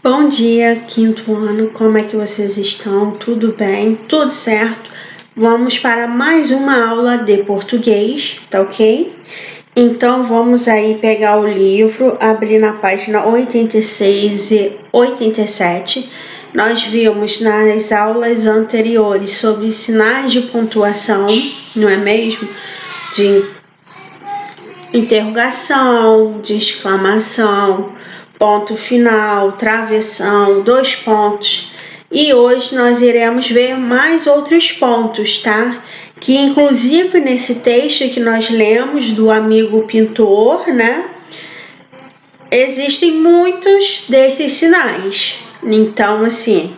Bom dia, quinto ano, como é que vocês estão? Tudo bem? Tudo certo? Vamos para mais uma aula de português, tá ok? Então vamos aí pegar o livro, abrir na página 86 e 87. Nós vimos nas aulas anteriores sobre sinais de pontuação, não é mesmo? De interrogação, de exclamação, ponto final, travessão, 2 pontos. E hoje nós iremos ver mais outros pontos, tá? Que inclusive nesse texto que nós lemos do amigo pintor, né? Existem muitos desses sinais. Então, assim,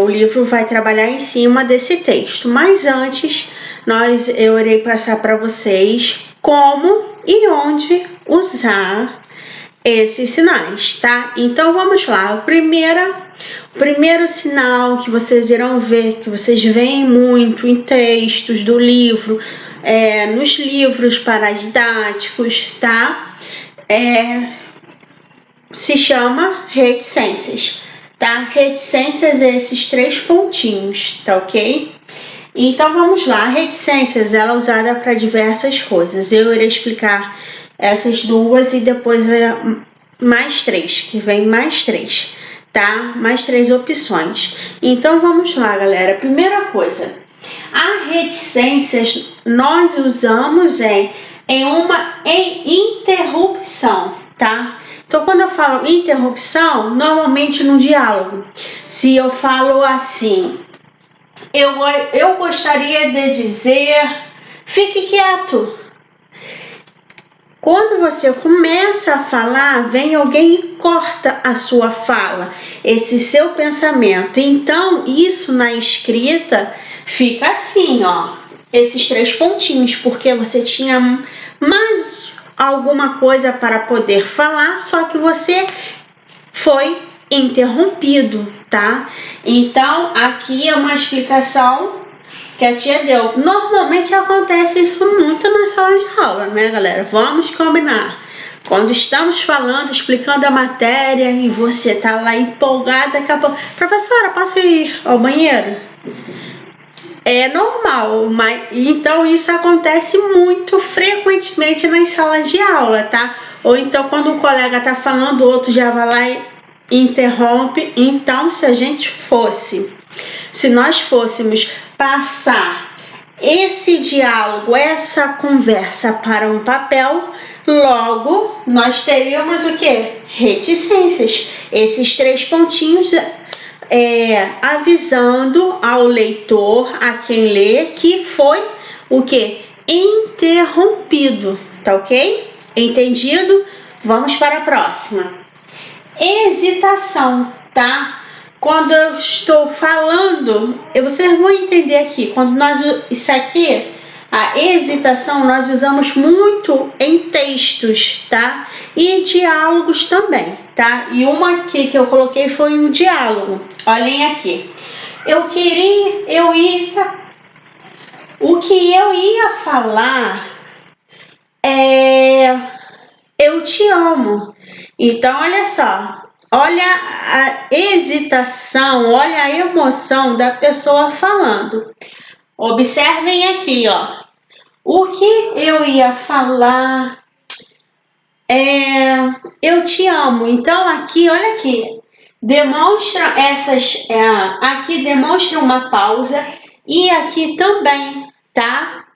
o livro vai trabalhar em cima desse texto. Mas antes, eu irei passar para vocês como e onde usar esses sinais, tá? Então vamos lá. O primeiro sinal que vocês irão ver, que vocês veem muito em textos do livro, nos livros paradidáticos, tá? Se chama reticências, tá? Reticências é esses 3 pontinhos, tá ok? Então vamos lá. Reticências ela é usada para diversas coisas. Eu irei explicar essas duas e depois mais 3, que vem mais 3, tá? Mais 3 opções. Então vamos lá, galera. Primeira coisa, a reticências nós usamos em uma interrupção, tá? Então quando eu falo interrupção, normalmente no diálogo, se eu falo assim, eu gostaria de dizer, fique quieto. Quando você começa a falar, vem alguém e corta a sua fala, esse seu pensamento. Então, isso na escrita fica assim, ó, esses 3 pontinhos, porque você tinha mais alguma coisa para poder falar, só que você foi interrompido, tá? Então, aqui é uma explicação que a tia deu. Normalmente acontece isso muito na sala de aula, né, galera? Vamos combinar. Quando estamos falando, explicando a matéria e você tá lá empolgada, daqui a pouco, professora, posso ir ao banheiro? É normal, mas então isso acontece muito frequentemente nas salas de aula, tá? Ou então quando um colega tá falando, o outro já vai lá e interrompe. Então, se nós fôssemos passar esse diálogo, essa conversa para um papel, logo nós teríamos o quê? Reticências. Esses 3 pontinhos avisando ao leitor, a quem lê, que foi o quê? Interrompido, tá ok? Entendido? Vamos para a próxima. Hesitação, tá? Quando eu estou falando, vocês vão entender aqui, isso aqui, a hesitação, nós usamos muito em textos, tá? E em diálogos também, tá? E uma aqui que eu coloquei foi um diálogo. Olhem aqui. O que eu ia falar é eu te amo. Então, olha só, olha a hesitação, olha a emoção da pessoa falando. Observem aqui, ó. O que eu ia falar eu te amo. Então, aqui, olha aqui, demonstra aqui demonstra uma pausa e aqui também, tá?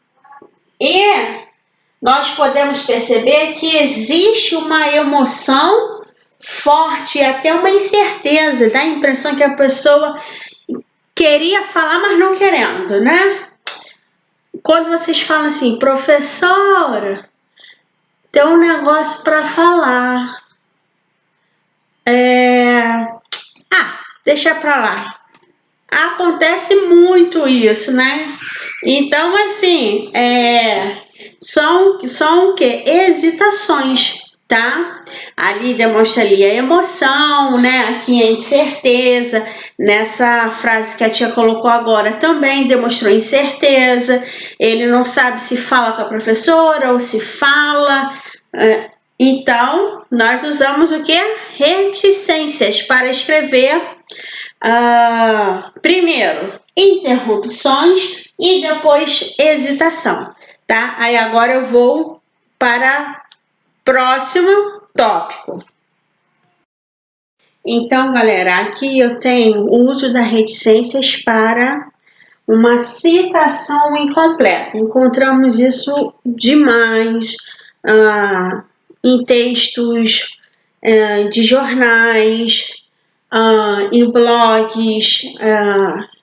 E nós podemos perceber que existe uma emoção forte, até uma incerteza, dá a impressão que a pessoa queria falar, mas não querendo, né? Quando vocês falam assim, professora, tem um negócio para falar. Deixa para lá. Acontece muito isso, né? Então, assim, são o quê? Hesitações, tá? Ali demonstra ali a emoção, né? Aqui a incerteza. Nessa frase que a tia colocou agora também demonstrou incerteza. Ele não sabe se fala com a professora ou se fala. Então, nós usamos o que? Reticências para escrever, primeiro, interrupções e depois hesitação, tá? Aí agora eu vou para próximo tópico. Então, galera, aqui eu tenho o uso das reticências para uma citação incompleta. Encontramos isso demais em textos de jornais, em blogs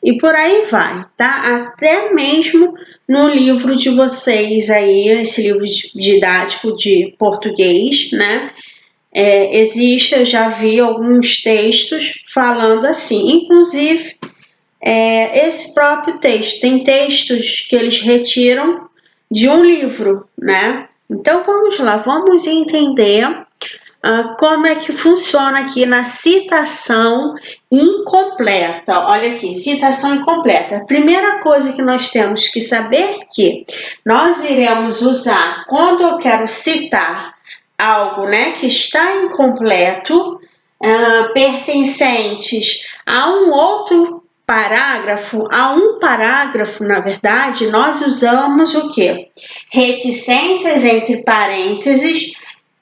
e por aí vai, tá? Até mesmo no livro de vocês aí, esse livro didático de português, né? Existe, eu já vi alguns textos falando assim, inclusive esse próprio texto, tem textos que eles retiram de um livro, né? Então vamos lá, vamos entender como é que funciona aqui na citação incompleta. Olha aqui, citação incompleta. A primeira coisa que nós temos que saber que nós iremos usar quando eu quero citar algo, né, que está incompleto, pertencentes a um outro parágrafo, na verdade, nós usamos o quê? Reticências entre parênteses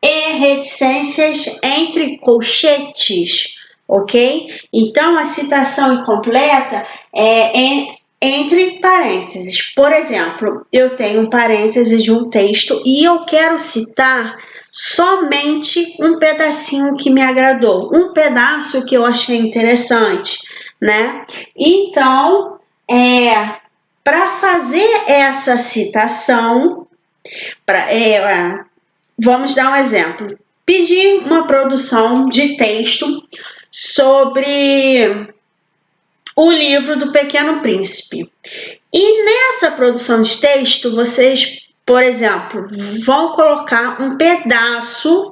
e reticências entre colchetes, ok? Então, a citação incompleta é entre parênteses. Por exemplo, eu tenho um parêntese de um texto e eu quero citar somente um pedacinho que me agradou, um pedaço que eu achei interessante, né? Então, para fazer essa citação, vamos dar um exemplo. Pedi uma produção de texto sobre o livro do Pequeno Príncipe. E nessa produção de texto, vocês, por exemplo, vão colocar um pedaço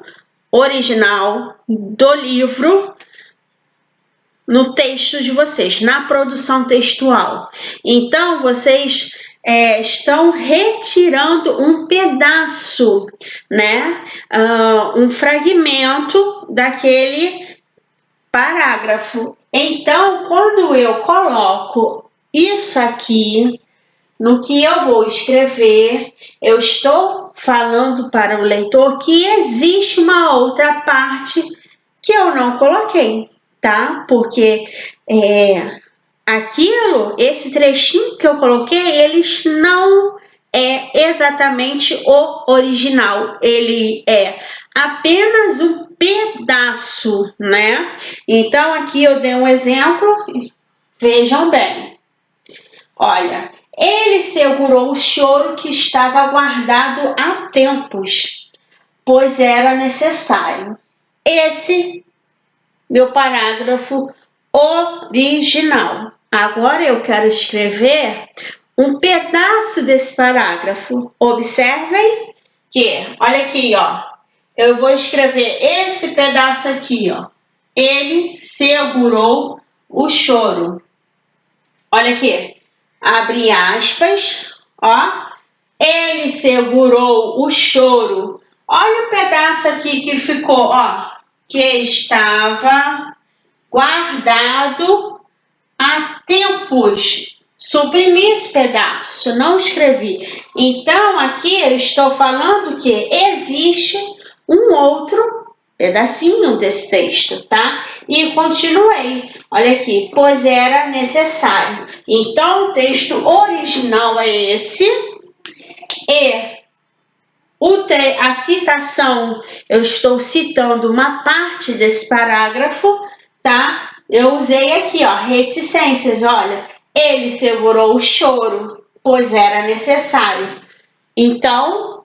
original do livro no texto de vocês, na produção textual. Então, vocês estão retirando um pedaço, né? Um fragmento daquele parágrafo. Então, quando eu coloco isso aqui no que eu vou escrever, eu estou falando para o leitor que existe uma outra parte que eu não coloquei, tá? Porque esse trechinho que eu coloquei, eles não é exatamente o original, ele é apenas um pedaço, né? Então, aqui eu dei um exemplo, vejam bem. Olha, ele segurou o choro que estava guardado há tempos, pois era necessário. Esse meu parágrafo original. Agora eu quero escrever um pedaço desse parágrafo. Observem que, olha aqui, ó. Eu vou escrever esse pedaço aqui, ó. Ele segurou o choro. Olha aqui. Abre aspas, ó. Ele segurou o choro. Olha o pedaço aqui que ficou, ó. Que estava guardado há tempos. Suprimi esse pedaço, não escrevi. Então, aqui eu estou falando que existe um outro pedacinho desse texto, tá? E continuei. Olha aqui, pois era necessário. Então, o texto original é esse. E a citação, eu estou citando uma parte desse parágrafo, tá? Eu usei aqui, ó, reticências, olha. Ele segurou o choro, pois era necessário. Então,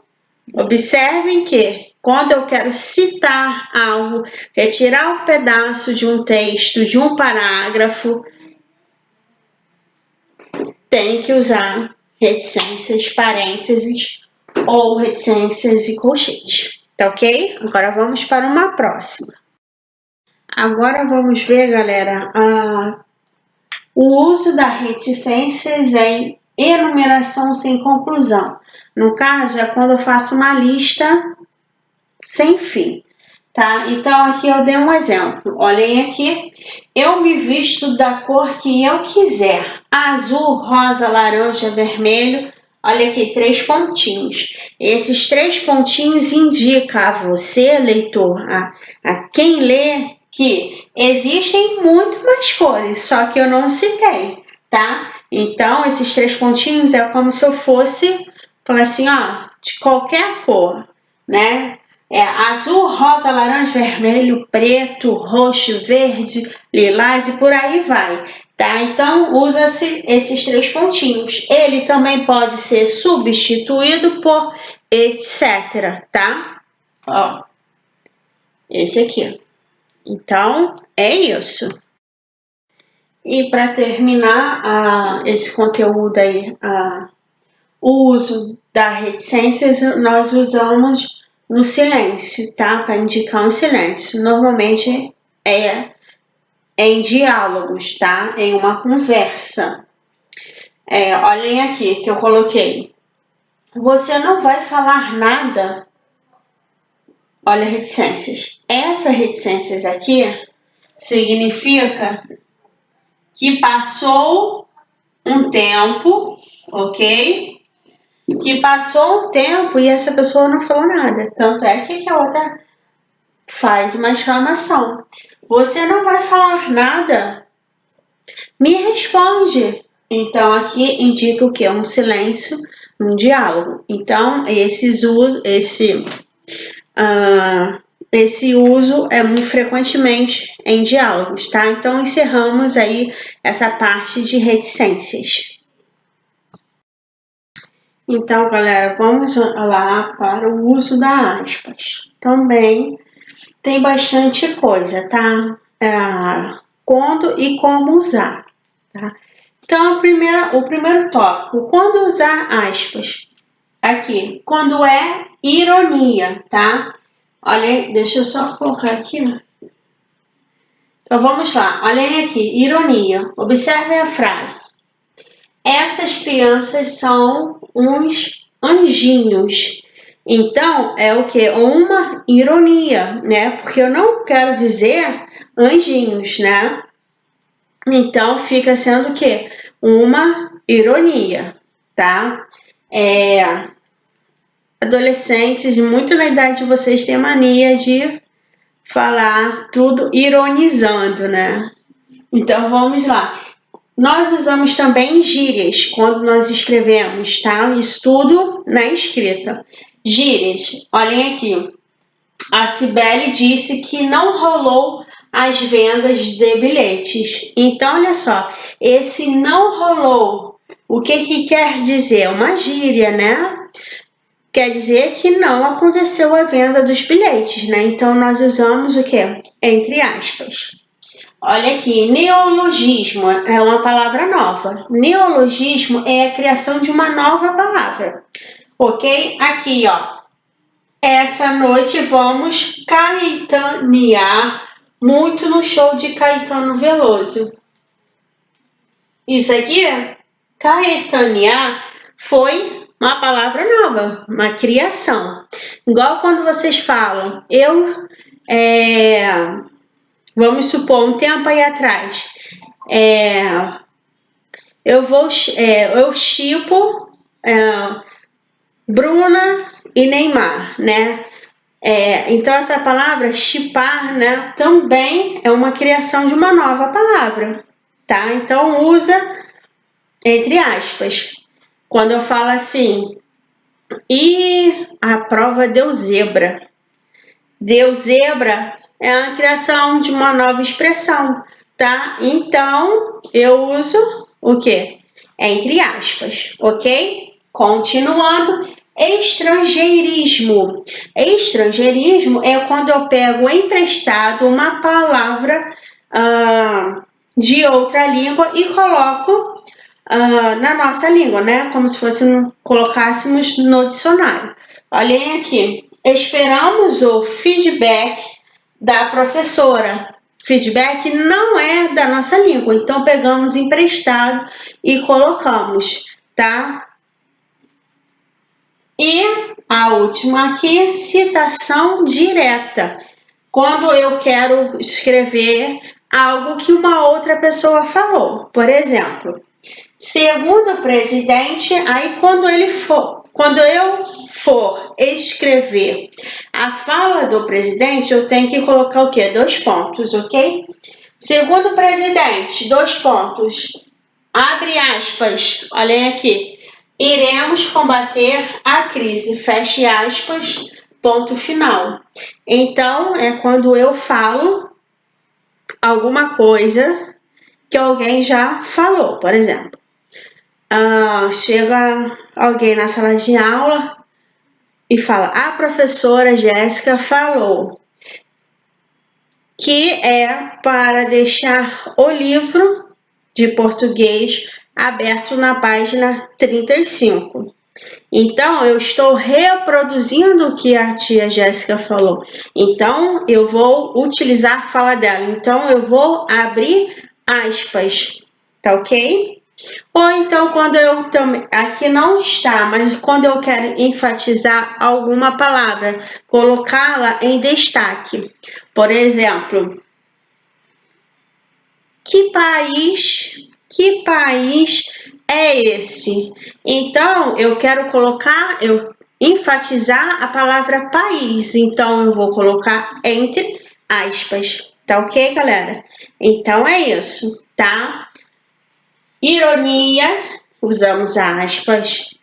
observem que quando eu quero citar algo, retirar um pedaço de um texto, de um parágrafo, tem que usar reticências, parênteses ou reticências e colchete, tá ok? Agora vamos para uma próxima. Agora vamos ver, galera, o uso das reticências em enumeração sem conclusão. No caso, é quando eu faço uma lista sem fim, tá? Então, aqui eu dei um exemplo. Olhem aqui. Eu me visto da cor que eu quiser. Azul, rosa, laranja, vermelho. Olha aqui, 3 pontinhos. Esses 3 pontinhos indicam a você, leitor, a quem lê, que existem muito mais cores, só que eu não citei, tá? Então, esses 3 pontinhos é como se eu fosse, falar assim, ó, de qualquer cor, né? Azul, rosa, laranja, vermelho, preto, roxo, verde, lilás e por aí vai, tá? Então, usa-se esses 3 pontinhos. Ele também pode ser substituído por etc, tá? Ó, esse aqui. Então, é isso. E para terminar esse conteúdo aí, o uso da reticências, nós usamos no silêncio, tá? Para indicar um silêncio. Normalmente é em diálogos, tá? Em uma conversa. Olhem aqui que eu coloquei. Você não vai falar nada. Olha, reticências. Essas reticências aqui significa que passou um tempo, ok? Que passou um tempo e essa pessoa não falou nada. Tanto é que a outra faz uma exclamação. Você não vai falar nada? Me responde. Então, aqui indica o que? Um silêncio, um diálogo. Então, esse uso é muito frequentemente em diálogos, tá? Então, encerramos aí essa parte de reticências. Então, galera, vamos lá para o uso da aspas. Também tem bastante coisa, tá? Quando e como usar, tá? Então, o primeiro tópico, quando usar aspas. Aqui, quando é ironia, tá? Olha, deixa eu só colocar aqui. Então, vamos lá. Olhem aqui, ironia. Observem a frase. Essas crianças são uns anjinhos. Então, é o que? Uma ironia, né? Porque eu não quero dizer anjinhos, né? Então, fica sendo o quê? Uma ironia, tá? Adolescentes, muito na idade de vocês, têm mania de falar tudo ironizando, né? Então, vamos lá. Nós usamos também gírias quando nós escrevemos, tá? Isso tudo na escrita. Gírias, olhem aqui. A Cibele disse que não rolou as vendas de bilhetes. Então, olha só, esse não rolou, o que quer dizer? Uma gíria, né? Quer dizer que não aconteceu a venda dos bilhetes, né? Então, nós usamos o quê? Entre aspas. Olha aqui, neologismo é uma palavra nova. Neologismo é a criação de uma nova palavra, ok? Aqui, ó. Essa noite vamos caetanear muito no show de Caetano Veloso. Isso aqui, caetanear, foi uma palavra nova, uma criação. Igual quando vocês falam, vamos supor, um tempo aí atrás, eu shippo Bruna e Neymar, né? Então, essa palavra shippar, né, também é uma criação de uma nova palavra, tá? Então, usa entre aspas. Quando eu falo assim, e a prova deu zebra. Deu zebra é a criação de uma nova expressão, tá? Então, eu uso o quê? Entre aspas, ok? Continuando, estrangeirismo. Estrangeirismo é quando eu pego emprestado uma palavra de outra língua e coloco na nossa língua, né? Como se colocássemos no dicionário. Olhem aqui. Esperamos o feedback da professora. Feedback não é da nossa língua, então pegamos emprestado e colocamos, tá? E a última aqui, citação direta. Quando eu quero escrever algo que uma outra pessoa falou. Por exemplo, segundo o presidente, aí quando eu for escrever a fala do presidente, eu tenho que colocar o quê? 2 pontos, ok? Segundo o presidente, 2 pontos. Abre aspas, olhem aqui. Iremos combater a crise, feche aspas, ponto final. Então, é quando eu falo alguma coisa que alguém já falou, por exemplo. Chega alguém na sala de aula e fala, a professora Jéssica falou que é para deixar o livro de português aberto na página 35. Então, eu estou reproduzindo o que a tia Jéssica falou. Então, eu vou utilizar a fala dela. Então, eu vou abrir aspas, tá ok? Ou então, quando eu também, aqui não está, mas quando eu quero enfatizar alguma palavra, colocá-la em destaque. Por exemplo, que país é esse? Então, eu quero enfatizar a palavra país. Então, eu vou colocar entre aspas. Tá ok, galera? Então, é isso, tá? Ironia, usamos aspas.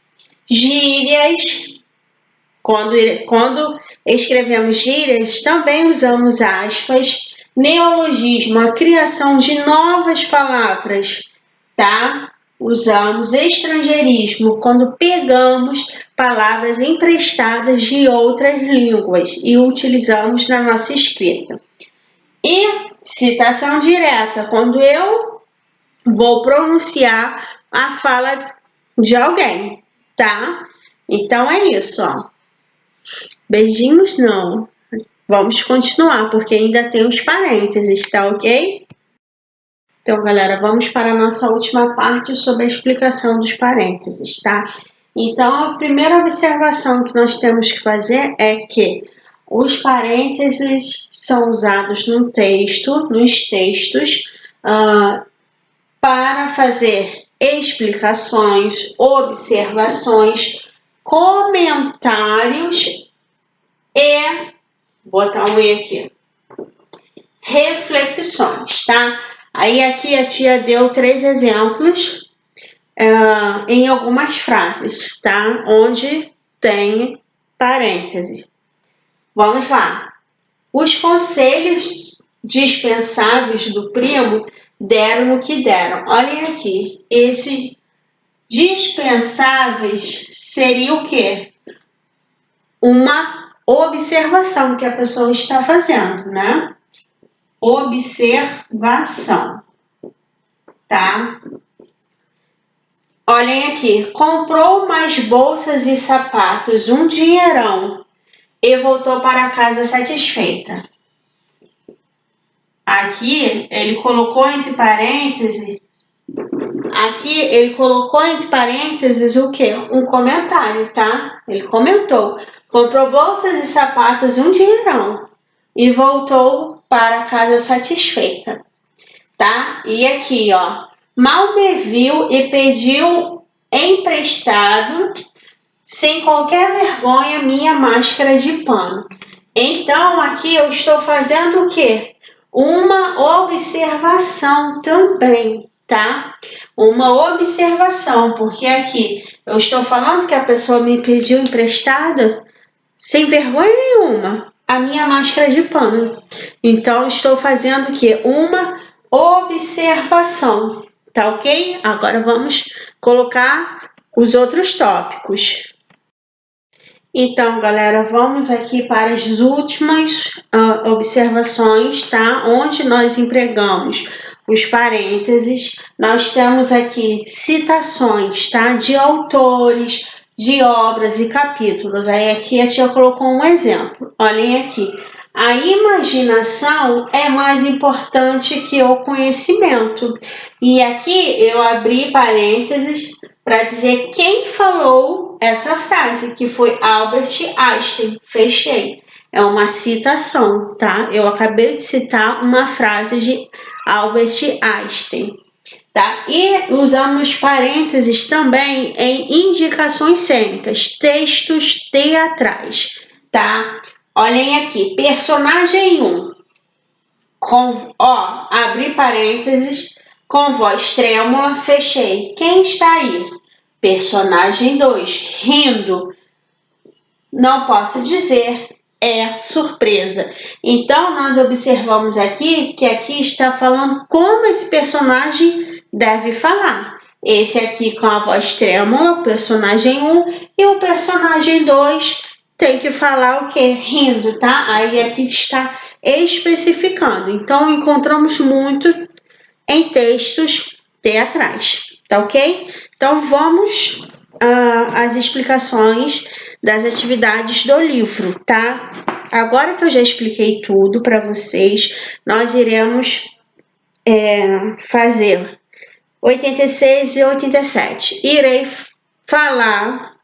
Gírias, quando escrevemos gírias, também usamos aspas. Neologismo, a criação de novas palavras, tá? Usamos estrangeirismo, quando pegamos palavras emprestadas de outras línguas e utilizamos na nossa escrita. E citação direta, quando eu vou pronunciar a fala de alguém, tá? Então é isso, ó. Beijinhos não. Vamos continuar, porque ainda tem os parênteses, tá ok? Então, galera, vamos para a nossa última parte sobre a explicação dos parênteses, tá? Então, a primeira observação que nós temos que fazer é que os parênteses são usados nos textos, para fazer explicações, observações, comentários e, botar um E aqui, reflexões, tá? Aí aqui a tia deu 3 exemplos em algumas frases, tá? Onde tem parênteses. Vamos lá. Os conselhos dispensáveis do primo deram o que deram. Olhem aqui. Esses dispensáveis seria o quê? Uma observação que a pessoa está fazendo, né? Observação, tá? Olhem aqui. Comprou mais bolsas e sapatos, um dinheirão, e voltou para casa satisfeita. Aqui ele colocou entre parênteses. O quê? Um comentário, tá? Ele comentou. Comprou bolsas e sapatos, um dinheirão, e voltou para casa satisfeita, tá? E aqui, ó. Mal me viu e pediu emprestado, sem qualquer vergonha, minha máscara de pano. Então, aqui eu estou fazendo o quê? Uma observação também, tá? Uma observação, porque aqui eu estou falando que a pessoa me pediu emprestado sem vergonha nenhuma a minha máscara de pano. Então, estou fazendo o quê? Uma observação, tá ok? Agora vamos colocar os outros tópicos. Então, galera, vamos aqui para as últimas observações, tá? Onde nós empregamos os parênteses. Nós temos aqui citações, tá? De autores, de obras e capítulos. Aí aqui a tia colocou um exemplo. Olhem aqui. A imaginação é mais importante que o conhecimento. E aqui eu abri parênteses para dizer quem falou essa frase, que foi Albert Einstein. Fechei. É uma citação, tá? Eu acabei de citar uma frase de Albert Einstein, tá? E usamos parênteses também em indicações cênicas, textos teatrais, tá? Olhem aqui, personagem 1, abri parênteses, com voz trêmula, fechei. Quem está aí? Personagem 2, rindo. Não posso dizer, é surpresa. Então, nós observamos aqui que aqui está falando como esse personagem deve falar. Esse aqui com a voz trêmula, o personagem 1, e o personagem 2 tem que falar o quê? Rindo, tá? Aí aqui está especificando. Então, encontramos muito em textos teatrais, tá ok? Então, vamos às explicações das atividades do livro, tá? Agora que eu já expliquei tudo para vocês, nós iremos fazer 86 e 87. Irei falar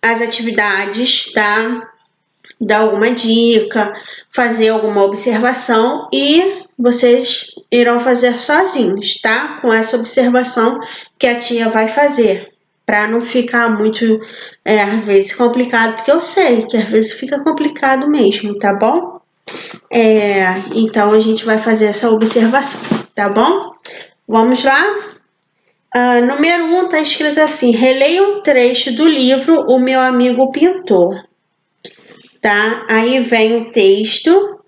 as atividades, tá? Dar alguma dica, fazer alguma observação e vocês irão fazer sozinhos, tá? Com essa observação que a tia vai fazer, para não ficar muito, às vezes, complicado, porque eu sei que às vezes fica complicado mesmo, tá bom? Então, a gente vai fazer essa observação, tá bom? Vamos lá? Número 1 tá escrito assim: releia um trecho do livro O Meu Amigo Pintor. Tá? Aí vem o texto.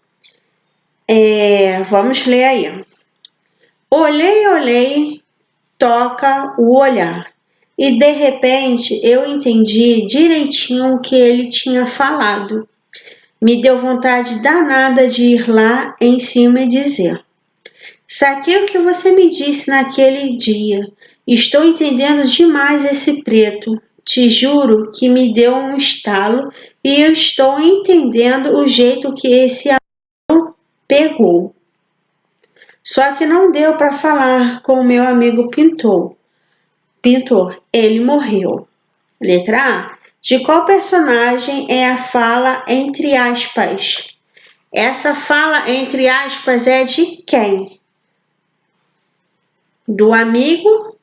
Vamos ler aí. Olhei, olhei, toca o olhar. E de repente eu entendi direitinho o que ele tinha falado. Me deu vontade danada de ir lá em cima e dizer: saquei o que você me disse naquele dia. Estou entendendo demais esse preto. Te juro que me deu um estalo e eu estou entendendo o jeito que esse aluno pegou. Só que não deu para falar com o meu amigo pintor. Ele morreu. Letra A. De qual personagem é a fala entre aspas? Essa fala entre aspas é de quem? Do amigo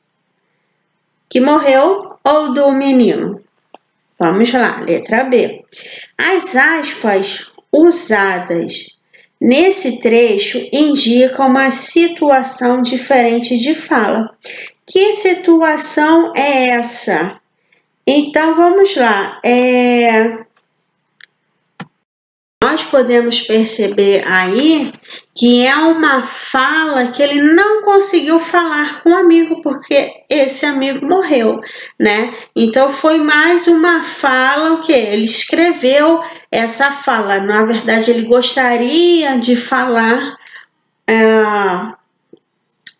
que morreu ou do menino? Vamos lá, letra B. As aspas usadas nesse trecho indicam uma situação diferente de fala. Que situação é essa? Então, vamos lá. Nós podemos perceber aí que é uma fala que ele não conseguiu falar com o amigo, porque esse amigo morreu, né? Então, foi mais uma fala que ele escreveu essa fala. Na verdade, ele gostaria de falar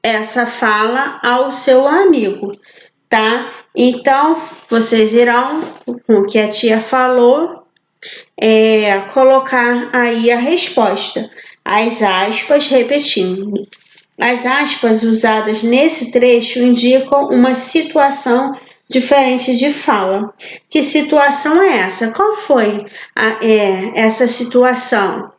essa fala ao seu amigo, tá? Então, vocês irão, com o que a tia falou, colocar aí a resposta. As aspas, repetindo. As aspas usadas nesse trecho indicam uma situação diferente de fala. Que situação é essa? Qual foi essa situação?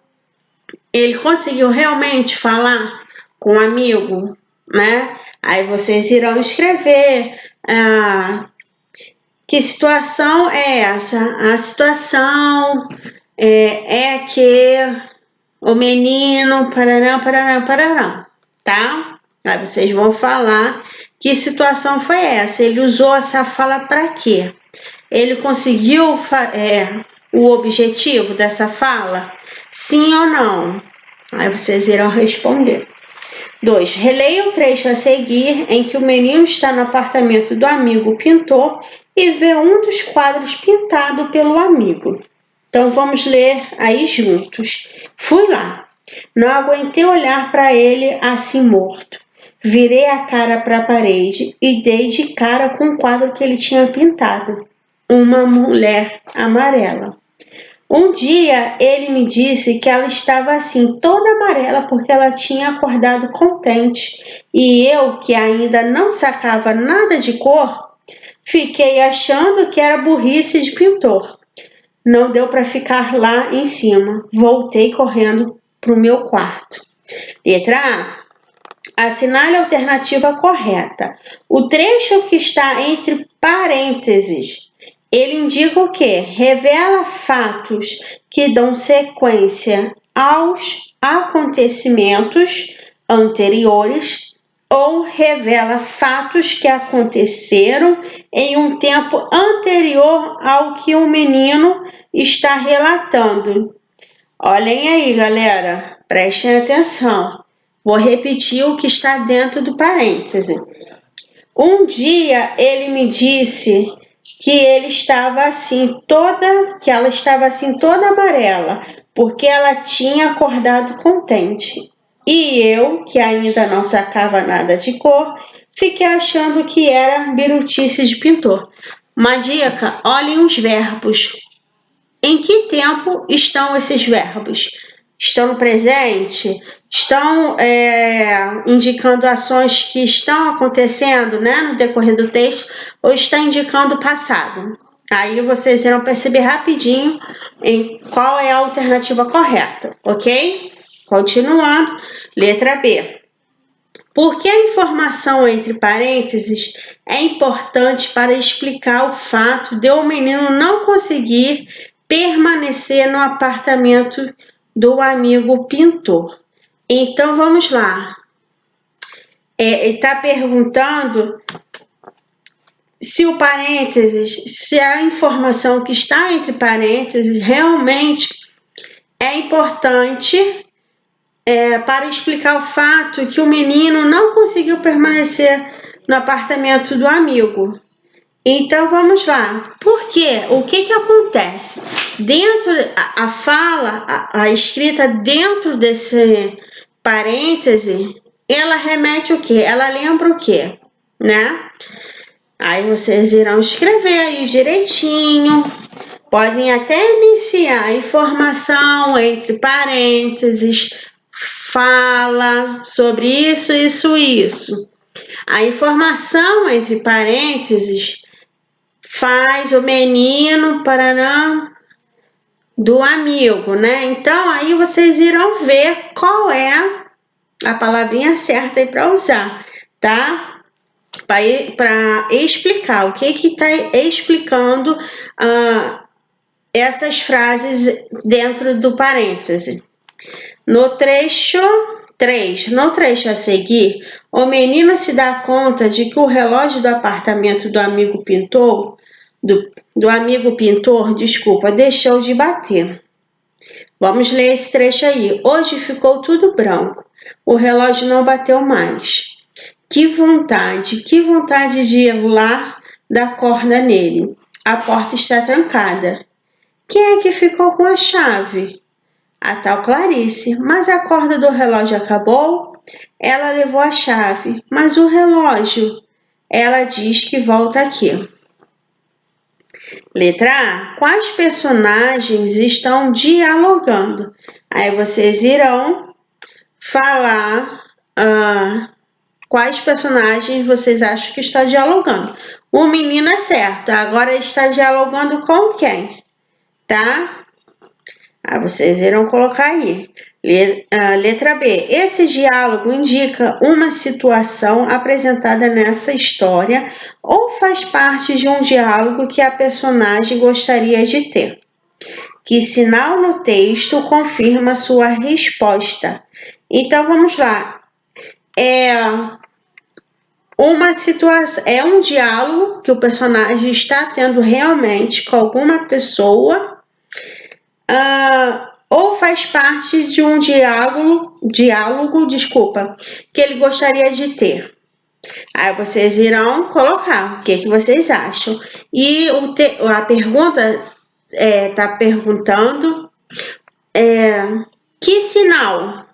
Ele conseguiu realmente falar com um amigo, né? Aí vocês irão escrever que situação é essa? A situação é que o menino parará, tá? Aí vocês vão falar que situação foi essa. Ele usou essa fala para quê? Ele conseguiu o objetivo dessa fala? Sim ou não? Aí vocês irão responder. 2. Releia o trecho a seguir em que o menino está no apartamento do amigo pintor e vê um dos quadros pintado pelo amigo. Então, vamos ler aí juntos. Fui lá. Não aguentei olhar para ele assim morto. Virei a cara para a parede e dei de cara com o quadro que ele tinha pintado. Uma mulher amarela. Um dia ele me disse que ela estava assim, toda amarela, porque ela tinha acordado contente. E eu, que ainda não sacava nada de cor, fiquei achando que era burrice de pintor. Não deu para ficar lá em cima. Voltei correndo para o meu quarto. Letra A. Assinale a alternativa correta. O trecho que está entre parênteses, ele indica o quê? Revela fatos que dão sequência aos acontecimentos anteriores ou revela fatos que aconteceram em um tempo anterior ao que o menino está relatando. Olhem aí, galera, prestem atenção. Vou repetir o que está dentro do parêntese. Um dia ele me disse que ela estava assim toda amarela, porque ela tinha acordado contente. E eu, que ainda não sacava nada de cor, fiquei achando que era birutice de pintor. Uma dica, olhem os verbos. Em que tempo estão esses verbos? Estão no presente? Estão indicando ações que estão acontecendo, né, no decorrer do texto, ou está indicando o passado? Aí vocês irão perceber rapidinho em qual é a alternativa correta, ok? Continuando, letra B. Por que a informação entre parênteses é importante para explicar o fato de o menino não conseguir permanecer no apartamento do amigo pintor? Então, vamos lá. Ele está perguntando se a informação que está entre parênteses realmente é importante para explicar o fato que o menino não conseguiu permanecer no apartamento do amigo. Então vamos lá. Por quê? O que acontece? Dentro a fala, a escrita dentro desse parêntese, ela remete o quê? Ela lembra o quê? Né? Aí vocês irão escrever aí direitinho. Podem até iniciar a informação entre parênteses, fala sobre isso, isso, isso. A informação entre parênteses faz o menino paraná do amigo, né? Então aí vocês irão ver qual é a palavrinha certa aí para usar, tá? Para explicar o que está explicando essas frases dentro do parêntese. No trecho 3, no trecho a seguir, o menino se dá conta de que o relógio do apartamento do amigo pintor, deixou de bater. Vamos ler esse trecho aí. Hoje ficou tudo branco. O relógio não bateu mais. Que vontade de ir lá dar corda nele. A porta está trancada. Quem é que ficou com a chave? A tal Clarice. Mas a corda do relógio acabou? Ela levou a chave. Mas o relógio? Ela diz que volta aqui. Letra A. Quais personagens estão dialogando? Aí vocês irão falar quais personagens vocês acham que está dialogando. O menino é certo. Agora está dialogando com quem? Tá? Aí vocês irão colocar aí. Letra B. Esse diálogo indica uma situação apresentada nessa história ou faz parte de um diálogo que a personagem gostaria de ter. Que sinal no texto confirma sua resposta? Então vamos lá. Uma situação, é um diálogo que o personagem está tendo realmente com alguma pessoa, ou faz parte de um diálogo, que ele gostaria de ter. Aí vocês irão colocar o que vocês acham. E a pergunta está perguntando que sinal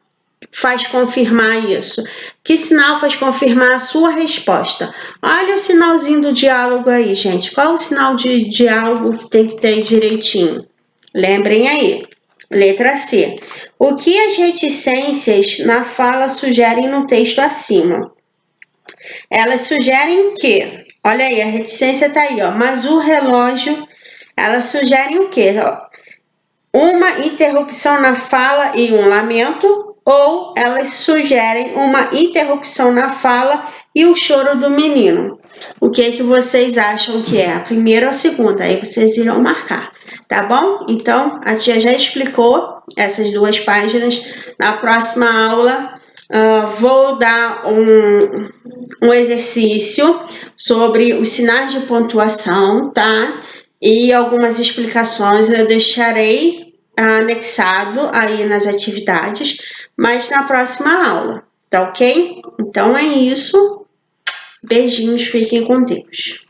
faz confirmar isso? Que sinal faz confirmar a sua resposta? Olha o sinalzinho do diálogo aí, gente. Qual o sinal de diálogo que tem que ter direitinho? Lembrem aí. Letra C. O que as reticências na fala sugerem no texto acima? Elas sugerem que, olha aí, a reticência tá aí, ó, mas o relógio, elas sugerem o quê? Uma interrupção na fala e um lamento, ou elas sugerem uma interrupção na fala e o choro do menino? O que vocês acham que é? A primeira ou a segunda? Aí vocês irão marcar, tá bom? Então, a tia já explicou essas duas páginas. Na próxima aula, vou dar um exercício sobre os sinais de pontuação, tá? E algumas explicações eu deixarei anexado aí nas atividades, mas na próxima aula, tá ok? Então é isso. Beijinhos, fiquem com Deus.